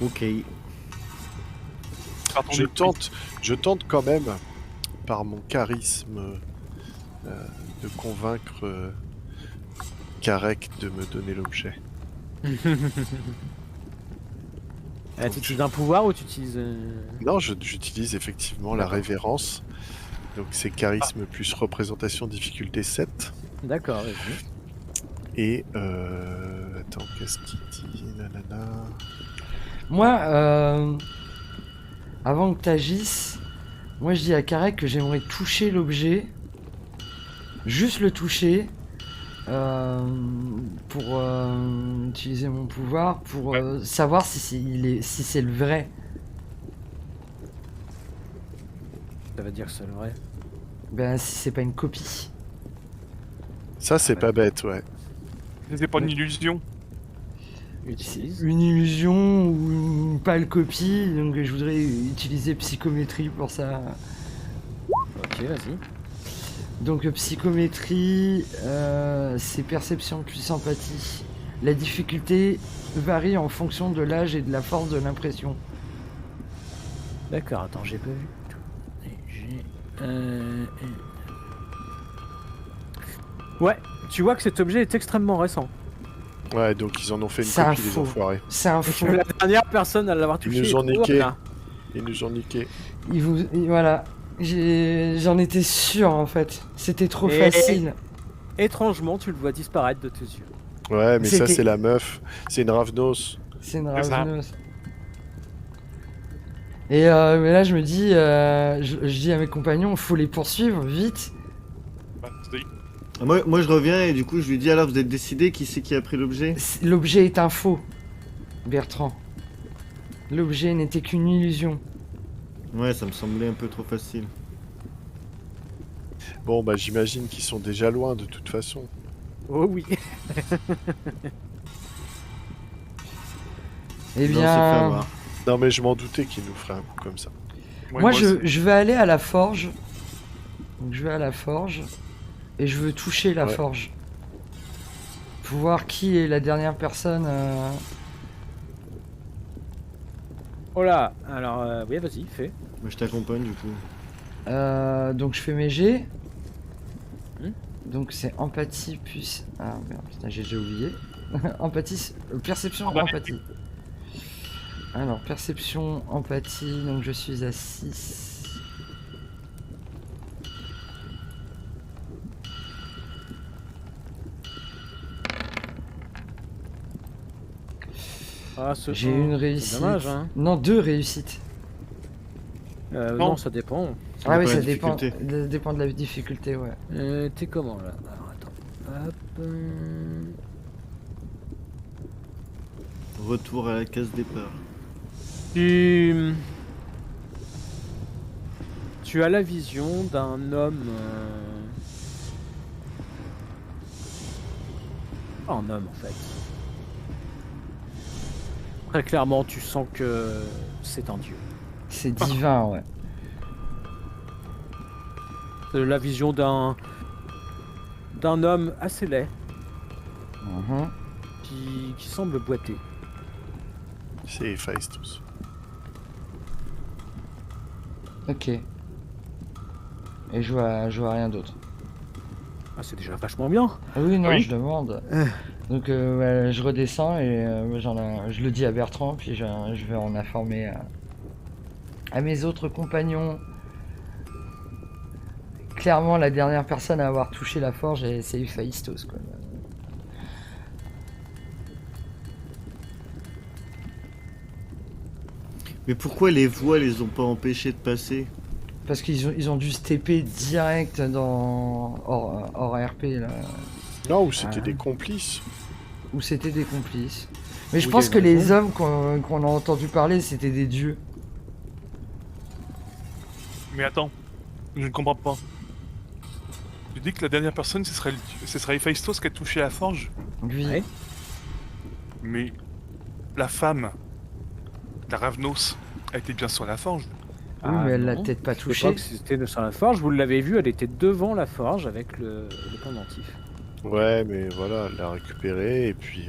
Ok. Partons Je du- tente quand même, par mon charisme, de convaincre Karek de me donner l'objet. Tu utilises un pouvoir ou tu utilises... Non, j'utilise effectivement la révérence. Donc c'est charisme plus représentation difficulté 7. D'accord, vas-y. Et attends, qu'est-ce qu'il dit? Nanana. Moi, avant que t'agisses, moi je dis à Karek que j'aimerais toucher l'objet. Juste le toucher. Pour utiliser mon pouvoir. Pour savoir si c'est le vrai. Ça veut dire que c'est le vrai. Ben, si c'est pas une copie. Ça c'est pas bête, ouais. C'est pas une illusion. Utilise. Une illusion ou une pâle copie. Donc je voudrais utiliser psychométrie pour ça. Ok, vas-y. Donc psychométrie, c'est perception plus empathie. La difficulté varie en fonction de l'âge et de la force de l'impression. D'accord, attends, j'ai pas vu. Ouais, tu vois que cet objet est extrêmement récent. Ouais, donc ils en ont fait une C'est un copie, les faux. enfoirés. C'est un Et faux. que la dernière personne à l'avoir touché. nous ont est niqué. Johanna. Ils nous ont niqué. Voilà. J'en étais sûr en fait. C'était trop Et- facile. Étrangement, tu le vois disparaître de tes yeux. Ouais, mais ça C'était- c'est la meuf. C'est une Ravnos. C'est une C'est ça. raveneuse. Et mais là je me dis, je dis à mes compagnons, faut les poursuivre vite. Bah, c'est- Moi je reviens et du coup je lui dis alors vous êtes décidé qui c'est qui a pris l'objet? L'objet est un faux, Bertrand. L'objet n'était qu'une illusion. Ouais, ça me semblait un peu trop facile. Bon, bah j'imagine qu'ils sont déjà loin de toute façon. Oh oui. Eh Non, c'est fait bien, avoir. Non, mais je m'en doutais qu'il nous ferait un coup comme ça. Ouais, Moi, aussi. je vais aller à la forge. Donc, je vais à la forge. Et je veux toucher la Ouais. forge. Pour voir qui est la dernière personne. Oh là, alors, oui, vas-y, fais. Moi, je t'accompagne du coup. Donc, je fais mes G. Hmm. Donc, c'est empathie plus. Ah merde, putain, j'ai déjà oublié. Empathie. Perception, Ouais. empathie. Alors, perception, empathie. Donc, je suis à 6. Ah, J'ai une c'est réussite. dommage, hein. Non, 2 réussites. Non, ça dépend. Ah oui, dépend de ça la dépend, difficulté. dépend de la difficulté, ouais. T'es comment là? Alors attends. Hop. Retour à la case départ. Tu as la vision d'un homme. Pas un homme en fait. Très clairement, tu sens que c'est un dieu. C'est divin, ouais. La vision d'un homme assez laid Mhm. qui semble boiter. C'est Héphaïstos. Ok. Et je vois rien d'autre. Ah, c'est déjà vachement bien. Ah oui, non, Oui. je demande. Donc ouais, je redescends et je le dis à Bertrand, puis je vais en informer à mes autres compagnons. Clairement, la dernière personne à avoir touché la forge, c'est Héphaïstos, quoi. Mais pourquoi les voix les ont pas empêchés de passer? Parce ils ont dû se TP direct dans hors RP, là, Non, ou c'était Ah. des complices. où c'était des complices. Mais je Oui, pense il y que a les raison. hommes qu'on a entendu parler, c'était des dieux. Mais attends, je ne comprends pas. Tu dis que la dernière personne, ce serait Héphaïstos qui a touché la forge, Oui. Ouais. mais la femme, la Ravnos, a été bien sur la forge. Oui, mais elle l'a non. peut-être pas Je sais touché. pas que c'était sur la forge. Vous l'avez vu, elle était devant la forge avec le pendentif. Ouais, mais voilà, elle l'a récupéré et puis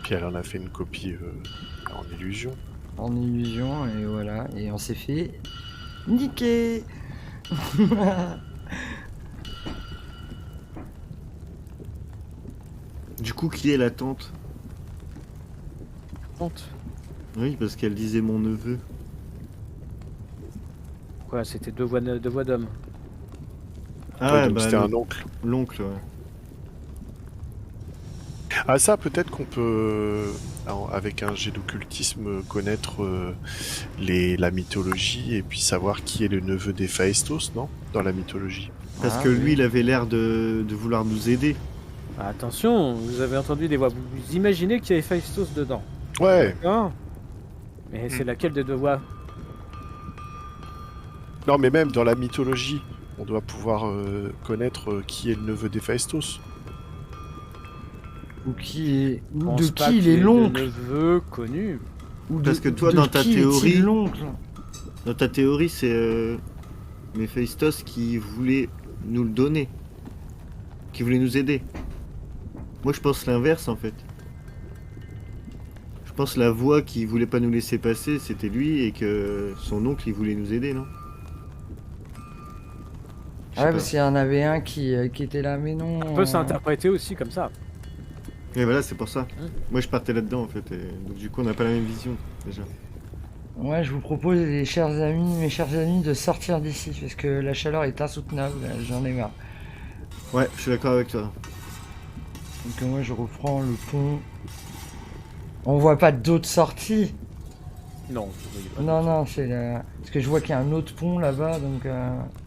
elle en a fait une copie en illusion. En illusion, et voilà. Et on s'est fait niquer. Du coup, qui est la tante? Tente. Oui, parce qu'elle disait mon neveu. Quoi, c'était deux voix d'homme. Ah Ouais, ouais, donc bah c'était un oncle. l'oncle, ouais. Ah ça, peut-être qu'on peut, avec un jet d'occultisme, connaître la mythologie et puis savoir qui est le neveu d'Héphaïstos, non? Dans la mythologie. Parce Ah, que oui. lui, il avait l'air de vouloir nous aider. Ah, attention, vous avez entendu des voix. Vous imaginez qu'il y a Héphaïstos dedans. Ouais, D'accord. Mais c'est laquelle des deux voix? non mais même dans la mythologie, on doit pouvoir connaître qui est le neveu d'Héphaïstos. Ou qui est. Je Ou pense de pas qui il qu'il est ait de l'oncle. neveu connu. Ou Parce que toi, de dans ta qui est-il théorie- l'oncle. Dans ta théorie, c'est Méphaïstos qui voulait nous le donner. Qui voulait nous aider. Moi, je pense l'inverse, en fait. Je pense la voix qui voulait pas nous laisser passer, c'était lui, et que son oncle, il voulait nous aider, non? Je sais Ah ouais, pas. parce qu'il y en avait un qui était là, mais non. On peut s'interpréter aussi comme ça. Et voilà, c'est pour ça. Hein. Moi, je partais là-dedans, en fait. Et donc, du coup, on n'a pas la même vision, déjà. Ouais, je vous propose, mes chers amis, de sortir d'ici, parce que la chaleur est insoutenable, j'en ai marre. Ouais, je suis d'accord avec toi. Donc moi, je reprends le pont. On voit pas d'autres sorties. Non, vous voyez pas. Non, c'est la... Parce que je vois qu'il y a un autre pont là-bas, donc...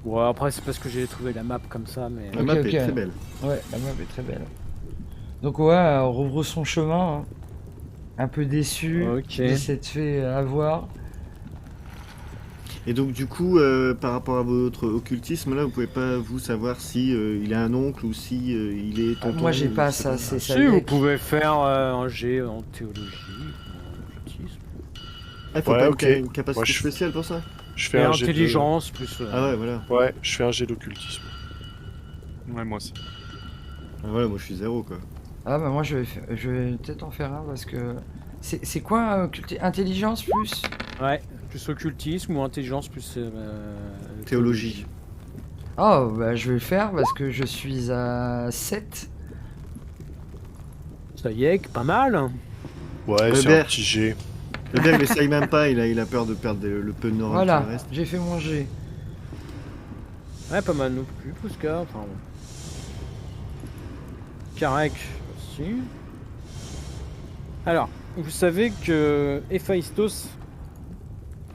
Ouais, après, c'est parce que j'ai trouvé la map comme ça, mais. La Ok, map ok. est très belle. Ouais, la map est très belle. Donc ouais, rouvre son chemin. Hein. Un peu déçu Ok. de s'être fait avoir. Et donc, du coup, par rapport à votre occultisme, là, vous pouvez pas, vous, savoir si il a un oncle ou si il est tonton. Moi, j'ai ou pas je sais ça, c'est ça. Si, vous pouvez faire un jet en théologie, en occultisme. Ah, faut Ouais, pas ok. une capacité Moi, je- spéciale pour ça? Je Et fais un jet de... intelligence, plus. Ah ouais, voilà. Ouais, je fais un jet d'occultisme. Ouais, moi aussi. Ah, voilà, moi je suis 0 quoi. Ah bah moi je vais peut-être en faire un parce que... C'est quoi intelligence plus? Ouais, plus occultisme ou intelligence, plus. Théologie. Oh bah je vais le faire parce que je suis à 7. Ça y est, pas mal. Ouais, c'est un Hubert. petit jet. Le gars, il essaye même pas, il a peur de perdre le peu de neurones Voilà, qui lui reste. j'ai fait mon jet. Ouais, pas mal non plus, Pouska. Enfin bon. Karek aussi. Alors, vous savez que Héphaïstos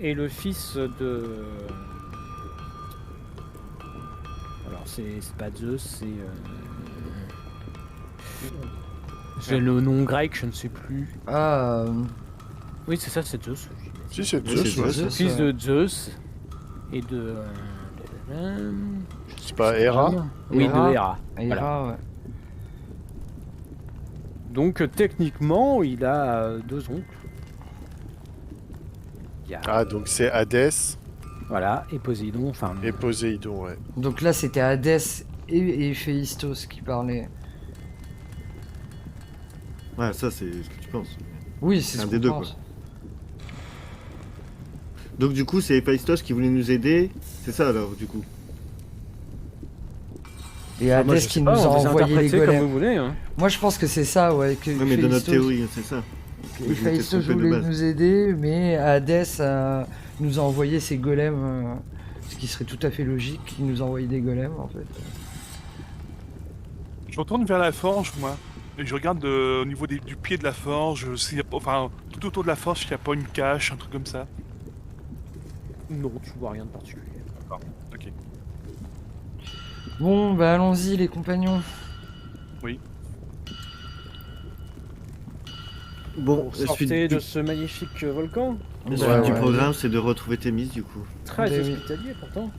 est le fils de. Alors, c'est pas Zeus, c'est. J'ai le nom grec, je ne sais plus. Ah, Oui, c'est ça, c'est Zeus. Si, c'est Oui, Zeus, c'est ouais. Zeus. Fils de Zeus et de. C'est pas Hera? Oui, Héra. de Héra. Hera, ouais. Donc techniquement, il a deux oncles. Il y a, Ah, donc c'est Hadès voilà, et Poséidon, enfin. et Poséidon, ouais. Donc là c'était Hadès et Héphaïstos qui parlaient. Ouais, ça c'est ce que tu penses. Oui, c'est Un ce des qu'on deux, pense. Donc du coup, c'est Héphaïstos qui voulait nous aider. C'est ça alors, du coup. Et Ah, moi, Hadès je qui sais nous Ah, a on les envoyé les interpréter comme golems. vous voulez. Hein. Moi je pense que c'est ça, ouais. Que Ouais, mais de notre Héphaïstos- théorie, c'est ça. que Oui, je m'étais Héphaïstos trompé de voulait base. nous aider, mais Hadès nous a envoyé ses golems. Ce qui serait tout à fait logique qu'il nous envoie des golems en fait. Je retourne vers la forge, moi. Et je regarde au niveau du pied de la forge, s'il y a pas, enfin, tout autour de la forge, s'il n'y a pas une cache, un truc comme ça. Non, tu vois rien de particulier. Ok. Bon, bah allons-y les compagnons. Bon, Vous suite sortez du, de ce magnifique volcan. la Ouais, suite du ouais. programme, c'est de retrouver Thémis, du coup. Très Oui, oui. hospitalier pourtant.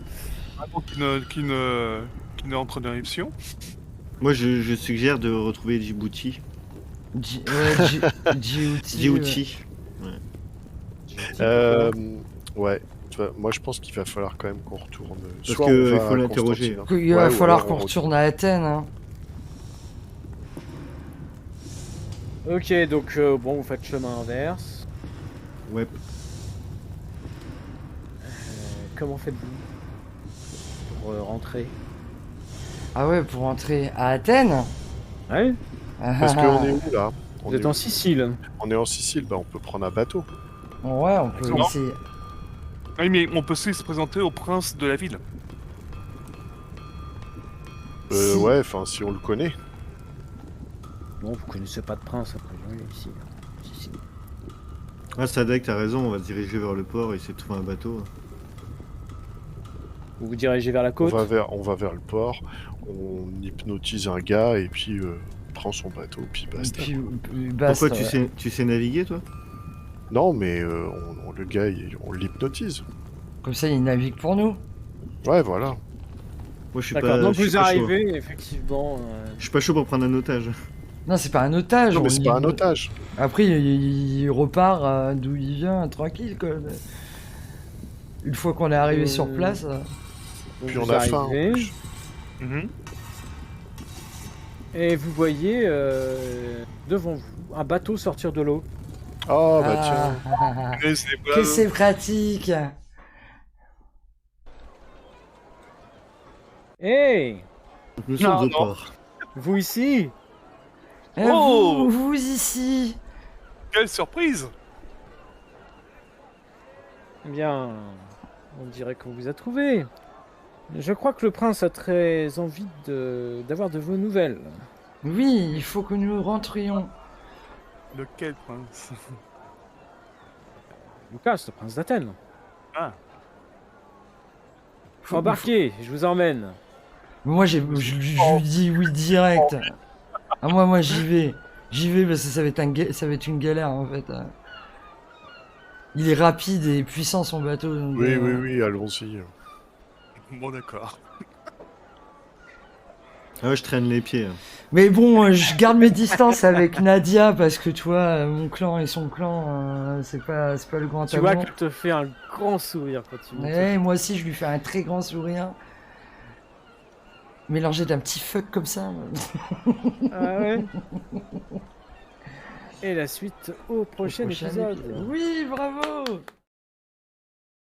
Avant qui ne entre en éruption. Moi, je suggère de retrouver Djibouti. Djibouti. Djibouti. Ouais. Tu vois, moi, je pense qu'il va falloir quand même qu'on retourne. Parce Soit que on va il faut à l'interroger. Constantine. Il va Ouais, ou falloir alors qu'on on retourne à Athènes. Hein. Ok, donc bon, vous faites chemin inverse. Ouais. Comment faites-vous pour rentrer? Ah ouais, pour entrer à Athènes. Ouais. Parce qu'on est où là Vous êtes en Sicile. On est en Sicile, bah on peut prendre un bateau. Ouais, on peut Non. essayer. Oui, mais on peut aussi se présenter au prince de la ville. Si. Ouais, enfin, si on le connaît. Non, vous connaissez pas de prince a priori ici. Sicile. Ah, Sadek, t'as raison, on va se diriger vers le port et essayer de trouver un bateau. Vous vous dirigez vers la On côte. va vers le port, on hypnotise un gars et puis on prend son bateau, puis Et basta. puis, basta, Pourquoi tu sais naviguer, toi? Non, mais le gars, on l'hypnotise. Comme ça, il navigue pour nous. Ouais, voilà. Moi, je suis D'accord, pas. donc je suis vous pas chaud. arrivez, effectivement. Je suis pas chaud pour prendre un otage. Non, c'est pas un otage. Non, mais on c'est y- pas un otage. Après, il repart d'où il vient, tranquille, quoi. Une fois qu'on est arrivé sur place. Donc Puis vous on a faim. en arrivez, plus. et vous voyez devant vous un bateau sortir de l'eau. Oh, bah tiens. Ah, Et c'est pas- que c'est pratique. Hey, Donc, nous Non, sommes au non. port. vous ici? Oh vous ici. Quelle surprise! Eh bien, on dirait qu'on vous a trouvé. Je crois que le prince a très envie d'avoir de vos nouvelles. Oui, il faut que nous rentrions. De quel prince? Lucas, le prince d'Athènes. Ah. Embarquez, je vous emmène. Moi, je lui dis oui direct. Ah, moi, j'y vais. J'y vais parce que ça va être une galère, en fait. Il est rapide et puissant, son bateau. Donc, Oui, allons-y. Bon, d'accord. Ah ouais, je traîne les pieds. Hein. Mais bon, je garde mes distances avec Nadia parce que tu vois, mon clan et son clan, c'est pas le grand Tu vois amour. qu'elle te fait un grand sourire quand tu montes. Ouais, moi aussi, je lui fais un très grand sourire. Mélangé d'un petit fuck comme ça. Ah ouais. Et la suite au prochain épisode. Oui, bravo!